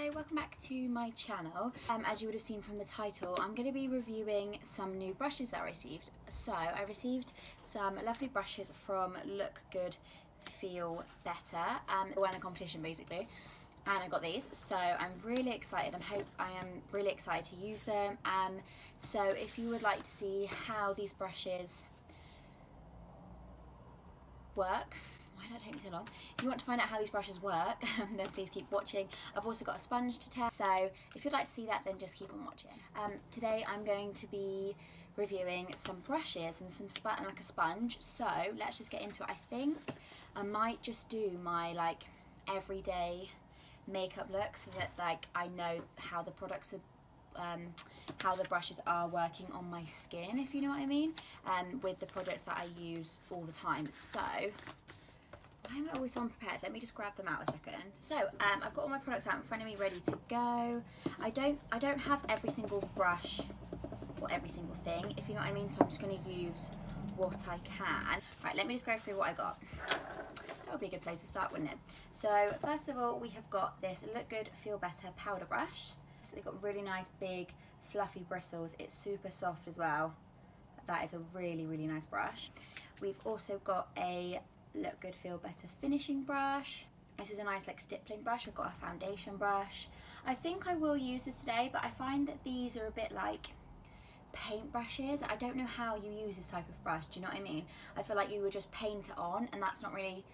Hello, welcome back to my channel. As you would have seen from the title, I'm going to be reviewing some new brushes that I received. So I received some lovely brushes from Look Good, Feel Better, won a competition basically, and I got these. So I'm really excited. I am really excited to use them. So if you would like to see how these brushes work. Why did it take me so long? If you want to find out how these brushes work, then please keep watching. I've also got a sponge to test, so if you'd like to see that, then just keep on watching. Today I'm going to be reviewing some brushes and like a sponge. So let's just get into it. I think I might just do my like everyday makeup look so that like I know how the products are. How the brushes are working on my skin, if you know what I mean, with the products that I use all the time. So why am I always so unprepared? Let me just grab them out a second. So I've got all my products out in front of me ready to go. I don't have every single brush or every single thing, if you know what I mean, so I'm just going to use what I can. Right, let me just go through what I got. That would be a good place to start, wouldn't it? So first of all, we have got this Look Good, Feel Better powder brush. So they've got really nice big fluffy bristles. It's super soft as well. That is a really, really nice brush. We've also got a Look Good, Feel Better finishing brush. This is a nice like stippling brush. I've got a foundation brush. I think I will use this today, but I find that these are a bit like paint brushes. I don't know how you use this type of brush, do you know what I mean? I feel like you would just paint it on and that's not really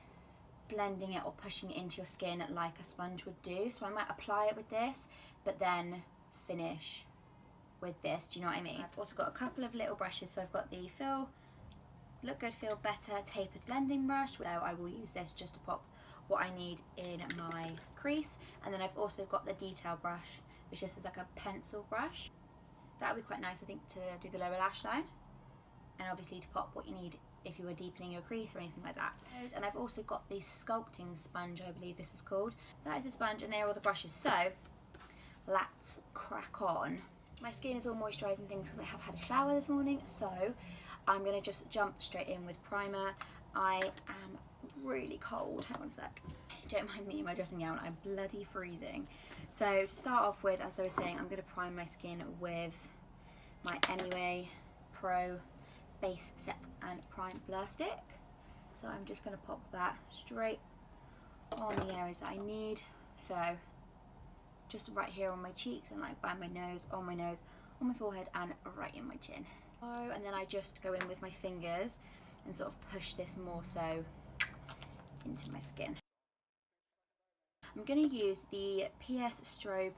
blending it or pushing it into your skin like a sponge would do. So I might apply it with this, but then finish with this, do you know what I mean? I've also got a couple of little brushes. So I've got the Look Good, Feel Better tapered blending brush. So I will use this just to pop what I need in my crease. And then I've also got the detail brush, which just is like a pencil brush. That would be quite nice, I think, to do the lower lash line. And obviously to pop what you need if you were deepening your crease or anything like that. And I've also got the Sculpting Sponge, I believe this is called. That is a sponge and there are all the brushes. So let's crack on. My skin is all moisturised and things because I have had a shower this morning, so I'm going to just jump straight in with primer. I am really cold. Hang on a sec. Don't mind me in my dressing gown, I'm bloody freezing. So to start off with, as I was saying, I'm going to prime my skin with my Maeve Pro Base Set and Prime Blur Stick. So I'm just going to pop that straight on the areas that I need. So just right here on my cheeks and like by my nose, on my forehead and right in my chin. Oh, and then I just go in with my fingers and sort of push this more so into my skin. I'm going to use the PS Strobe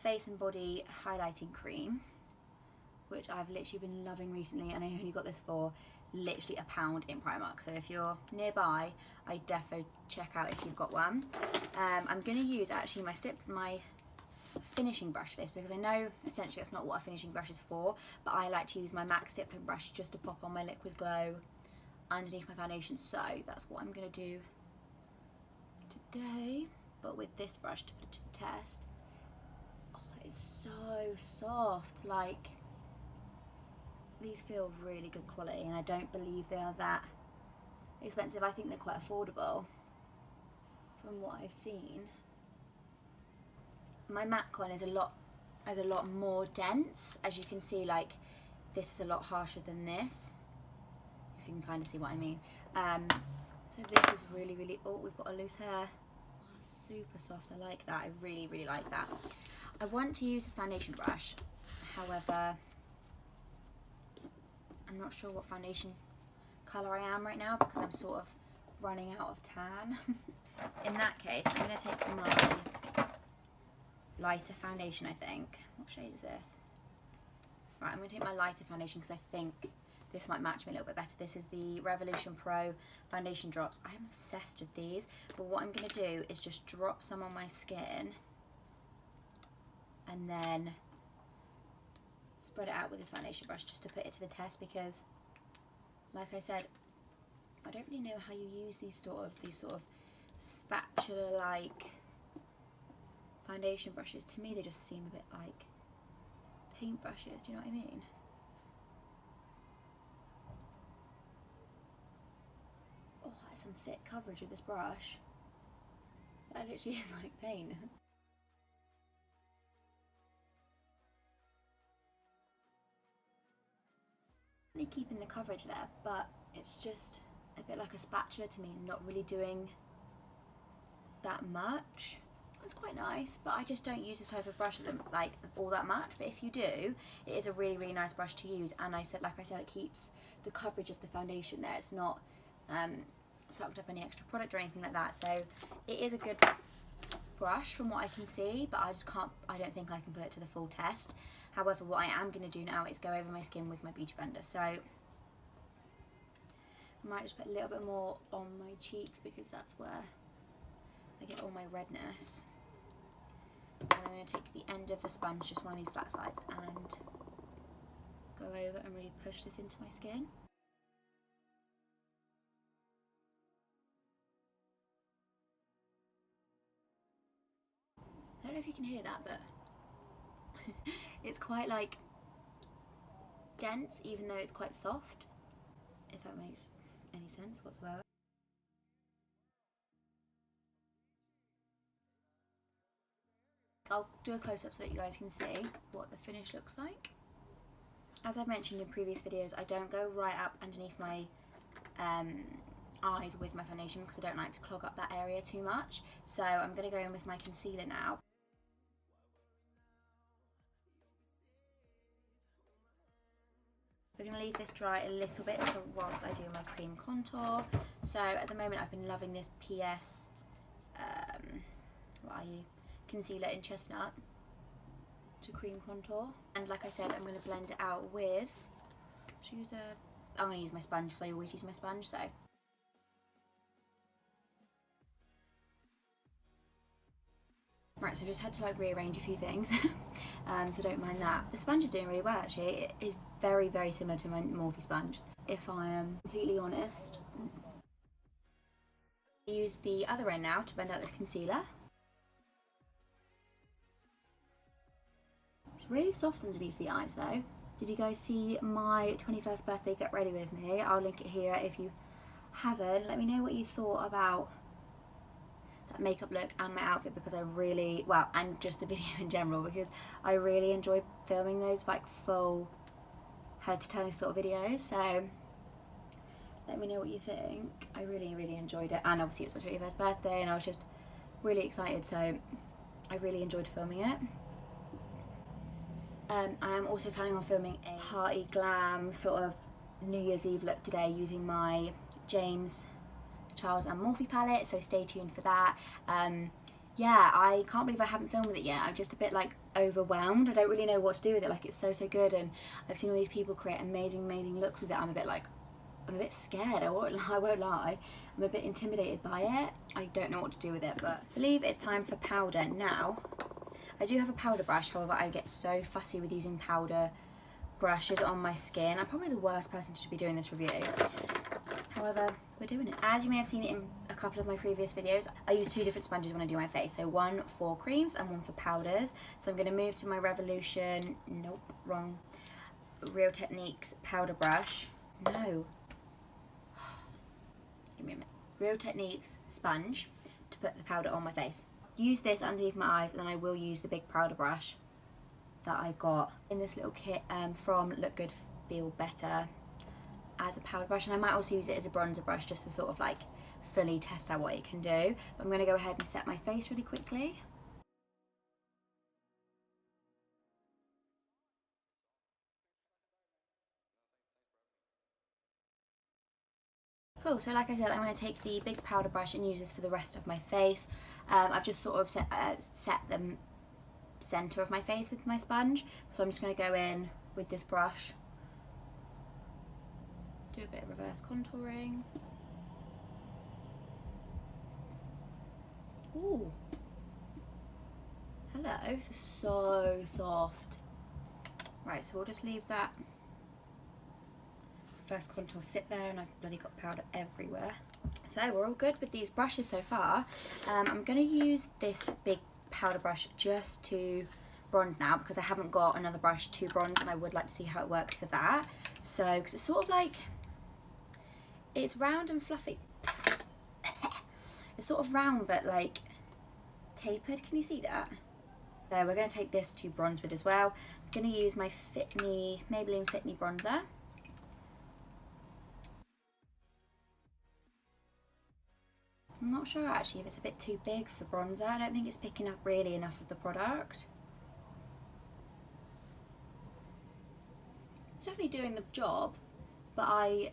Face and Body Highlighting Cream, which I've literally been loving recently, and I only got this for literally £1 in Primark. So if you're nearby, I defo check out if you've got one. I'm going to use actually my finishing brush for this because I know essentially that's not what a finishing brush is for, but I like to use my MAC stippling brush just to pop on my liquid glow underneath my foundation. So that's what I'm going to do today, but with this brush to put it to the test. Oh, it's so soft. Like, these feel really good quality and I don't believe they are that expensive. I think they're quite affordable from what I've seen. My MAC one is a lot more dense. As you can see, like this is a lot harsher than this, if you can kind of see what I mean. So this is really, really, oh, we've got a loose hair. Oh, super soft, I like that. I really, really like that. I want to use this foundation brush, however, I'm not sure what foundation colour I am right now because I'm sort of running out of tan. In that case, I'm going to take my lighter foundation, I think. What shade is this? Right, I'm going to take my lighter foundation because I think this might match me a little bit better. This is the Revolution Pro Foundation Drops. I am obsessed with these, but what I'm going to do is just drop some on my skin and then spread it out with this foundation brush just to put it to the test because, like I said, I don't really know how you use these sort of spatula-like foundation brushes. To me, they just seem a bit like paint brushes. Do you know what I mean? Oh, that's some thick coverage with this brush. That literally is like paint. Really keeping the coverage there, but it's just a bit like a spatula to me, not really doing that much. It's quite nice, but I just don't use this type of brush like all that much. But if you do, it is a really, really nice brush to use. And like I said, it keeps the coverage of the foundation there. It's not sucked up any extra product or anything like that. So it is a good brush from what I can see, but I don't think I can put it to the full test. However, what I am going to do now is go over my skin with my beauty blender. So I might just put a little bit more on my cheeks because that's where I get all my redness. And I'm going to take the end of the sponge, just one of these flat sides, and go over and really push this into my skin. I don't know if you can hear that, but it's quite like dense, even though it's quite soft, if that makes any sense whatsoever. I'll do a close-up so that you guys can see what the finish looks like. As I've mentioned in previous videos, I don't go right up underneath my eyes with my foundation because I don't like to clog up that area too much. So I'm going to go in with my concealer now. We're going to leave this dry a little bit so whilst I do my cream contour. So at the moment I've been loving this PS, what are you? Concealer in Chestnut to cream contour. And like I said, I'm going to blend it out with, I'm going to use my sponge because I always use my sponge. So right, so I just had to like rearrange a few things, so don't mind that. The sponge is doing really well actually. It is very, very similar to my Morphe sponge, if I am completely honest. I use the other end now to blend out this concealer. It's really soft underneath the eyes though. Did you guys see my 21st birthday get ready with me? I'll link it here if you haven't. Let me know what you thought about that makeup look and my outfit, because I really, well, and just the video in general, because I really enjoy filming those like full head to toe sort of videos. So let me know what you think. I really, really enjoyed it, and obviously it was my 21st birthday and I was just really excited, so I really enjoyed filming it. I am also planning on filming a party glam sort of New Year's Eve look today using my James Charles and Morphe palette, so stay tuned for that. Yeah, I can't believe I haven't filmed with it yet. I'm just a bit like overwhelmed. I don't really know what to do with it. Like, it's so good, and I've seen all these people create amazing looks with it. I'm a bit scared, I won't lie. I'm a bit intimidated by it. I don't know what to do with it, but I believe it's time for powder now. I do have a powder brush, however I get so fussy with using powder brushes on my skin. I'm probably the worst person to be doing this review. However, we're doing it. As you may have seen in a couple of my previous videos, I use two different sponges when I do my face. So one for creams and one for powders. So I'm going to move to my Revolution, nope, wrong, Real Techniques powder brush. No. Give me a minute. Real Techniques sponge to put the powder on my face. Use this underneath my eyes, and then I will use the big powder brush that I got in this little kit from Look Good Feel Better as a powder brush, and I might also use it as a bronzer brush just to sort of like fully test out what it can do. But I'm going to go ahead and set my face really quickly. Cool, so like I said, I'm going to take the big powder brush and use this for the rest of my face. I've just sort of set the centre of my face with my sponge, so I'm just going to go in with this brush, do a bit of reverse contouring. Ooh, hello, this is so soft. Right, so we'll just leave that first contour sit there, and I've bloody got powder everywhere. So we're all good with these brushes so far. I'm going to use this big powder brush just to bronze now, because I haven't got another brush to bronze, and I would like to see how it works for that. So, because it's sort of like, it's round and fluffy. It's sort of round but like tapered, can you see that? So we're going to take this to bronze with as well. I'm going to use my Maybelline Fit Me Bronzer. I'm not sure actually if it's a bit too big for bronzer. I don't think it's picking up really enough of the product. It's definitely doing the job, but I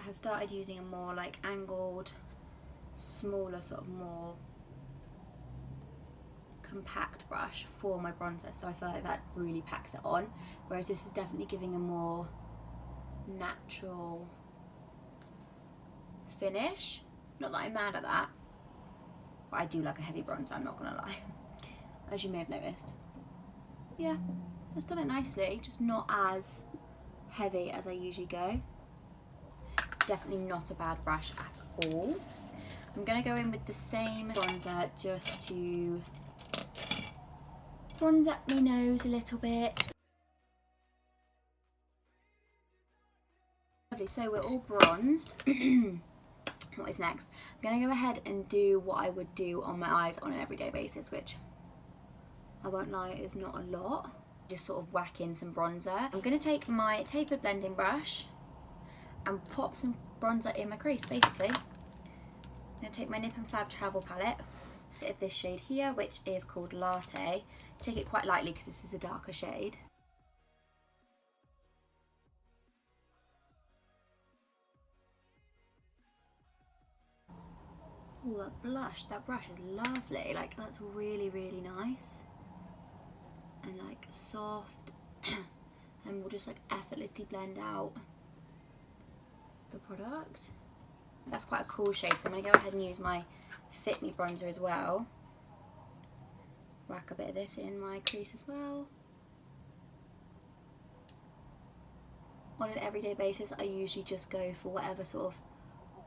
have started using a more like angled, smaller, sort of more compact brush for my bronzer, so I feel like that really packs it on, whereas this is definitely giving a more natural finish. Not that I'm mad at that, but I do like a heavy bronzer, I'm not gonna lie, as you may have noticed. Yeah, it's done it nicely, just not as heavy as I usually go. Definitely not a bad brush at all. I'm going to go in with the same bronzer just to bronze up my nose a little bit. Lovely, so we're all bronzed. What is next? I'm going to go ahead and do what I would do on my eyes on an everyday basis, which I won't lie is not a lot. Just sort of whack in some bronzer. I'm going to take my tapered blending brush and pop some bronzer in my crease, basically. I'm going to take my Nip and Fab Travel palette of this shade here, which is called Latte. Take it quite lightly because this is a darker shade. Oh, that blush, that brush is lovely. Like, that's really, really nice. And like soft, and we'll just like effortlessly blend out the product. That's quite a cool shade, so I'm going to go ahead and use my Fit Me bronzer as well. Whack a bit of this in my crease as well. On an everyday basis, I usually just go for whatever sort of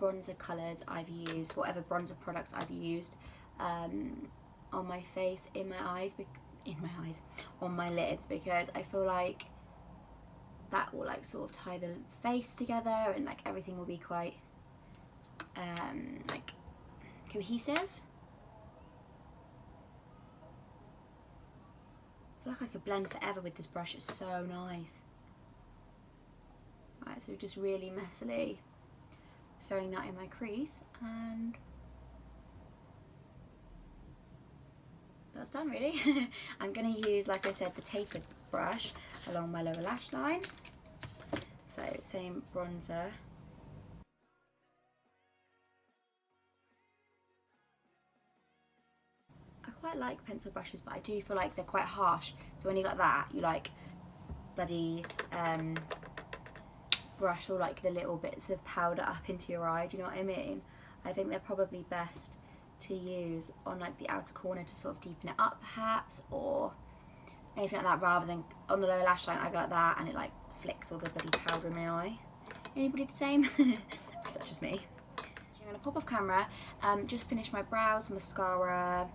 bronzer colours I've used, whatever bronzer products I've used on my face, in my eyes, on my lids, because I feel like that will like sort of tie the face together and like everything will be quite like cohesive. I feel like I could blend forever with this brush, it's so nice. Right, so just really messily throwing that in my crease, and that's done really. I'm going to use, like I said, the tapered brush along my lower lash line. So same bronzer. I quite like pencil brushes, but I do feel like they're quite harsh. So when you like that, you like bloody brush all like the little bits of powder up into your eye, do you know what I mean? I think they're probably best to use on like the outer corner to sort of deepen it up perhaps, or anything like that, rather than on the lower lash line I go like that and it like flicks all the bloody powder in my eye. Anybody the same? Or is that just me? I'm going to pop off camera, just finish my brows, mascara,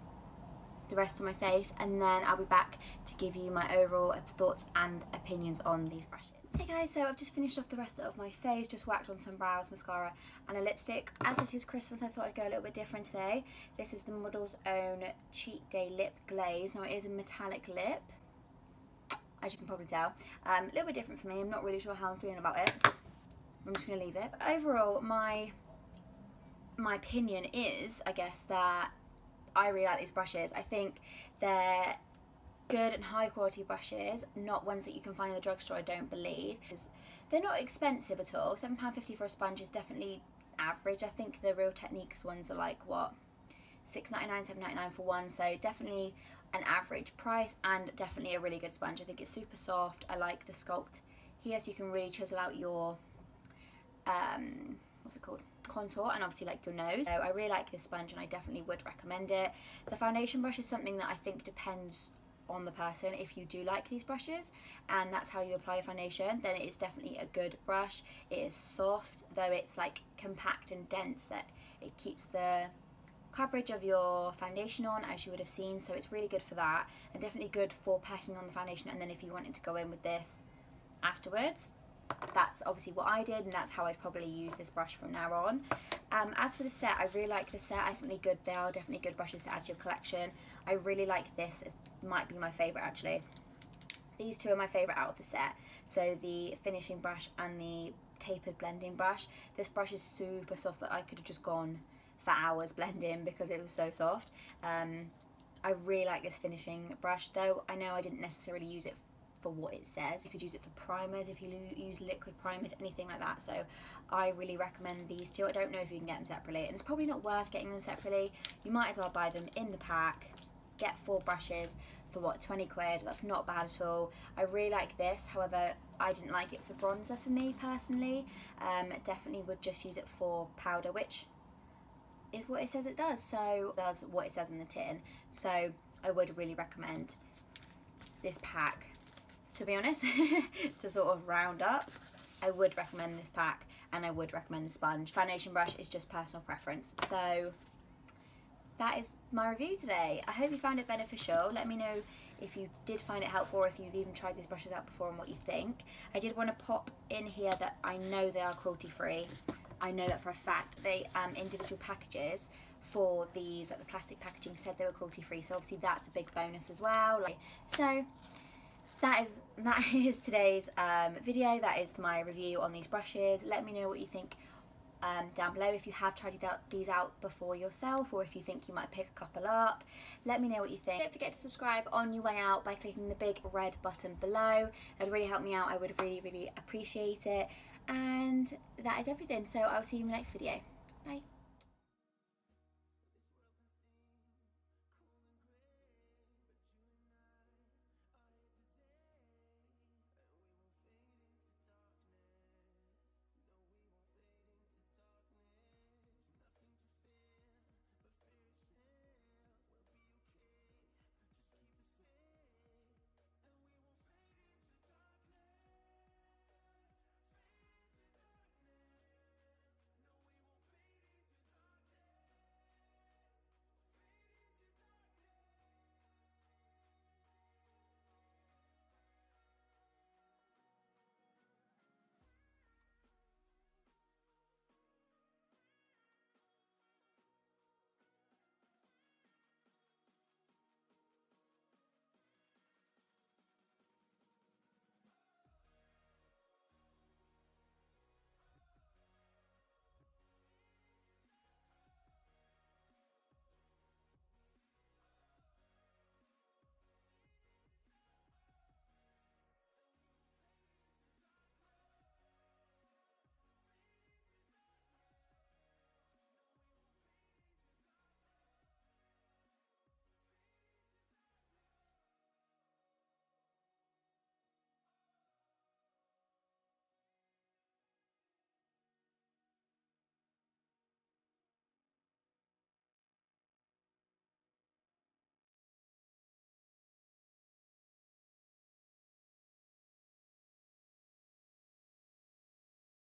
the rest of my face, and then I'll be back to give you my overall thoughts and opinions on these brushes. Hey guys, so I've just finished off the rest of my face, just whacked on some brows, mascara and a lipstick. As it is Christmas, I thought I'd go a little bit different today. This is the Model's Own Cheat Day Lip Glaze. Now it is a metallic lip, as you can probably tell. A little bit different for me, I'm not really sure how I'm feeling about it. I'm just going to leave it. But overall, my opinion is, I guess, that I really like these brushes. I think they're good and high quality brushes, not ones that you can find in the drugstore, I don't believe. They're not expensive at all. £7.50 for a sponge is definitely average. I think the Real Techniques ones are like, what, £6.99, £7.99 for one, so definitely an average price and definitely a really good sponge. I think it's super soft. I like the sculpt here, so you can really chisel out your what's it called, contour, and obviously like your nose. So I really like this sponge and I definitely would recommend it. The foundation brush is something that I think depends on the person. If you do like these brushes and that's how you apply your foundation, then it is definitely a good brush. It is soft, though it's like compact and dense, that it keeps the coverage of your foundation on, as you would have seen, so it's really good for that, and definitely good for packing on the foundation. And then if you wanted to go in with this afterwards, that's obviously what I did, and that's how I'd probably use this brush from now on. As for the set, I really like the set. I think they are definitely good brushes to add to your collection. I really like this. It might be my favourite actually. These two are my favourite out of the set. So the finishing brush and the tapered blending brush. This brush is super soft, that I could have just gone for hours blending because it was so soft. I really like this finishing brush though. I know I didn't necessarily use it for what it says. You could use it for primers if you use liquid primers, anything like that. So I really recommend these two. I don't know if you can get them separately, and it's probably not worth getting them separately. You might as well buy them in the pack. Get 4 brushes for what, 20 quid. That's not bad at all. I really like this, however I didn't like it for bronzer for me personally. Definitely would just use it for powder, which is what it says it does. So it does what it says on the tin. So I would really recommend this pack, to be honest. To sort of round up, I would recommend this pack, and I would recommend the sponge. Foundation brush is just personal preference. So that is my review today. I hope you found it beneficial. Let me know if you did find it helpful, or if you've even tried these brushes out before and what you think. I did want to pop in here that I know they are cruelty free. I know that for a fact. They individual packages for these, like the plastic packaging, said they were cruelty free, so obviously that's a big bonus as well. So that is today's video. That is my review on these brushes. Let me know what you think down below, if you have tried these out before yourself, or if you think you might pick a couple up. Let me know what you think. Don't forget to subscribe on your way out by clicking the big red button below. That would really help me out. I would really appreciate it. And that is everything, so I'll see you in the next video. Bye.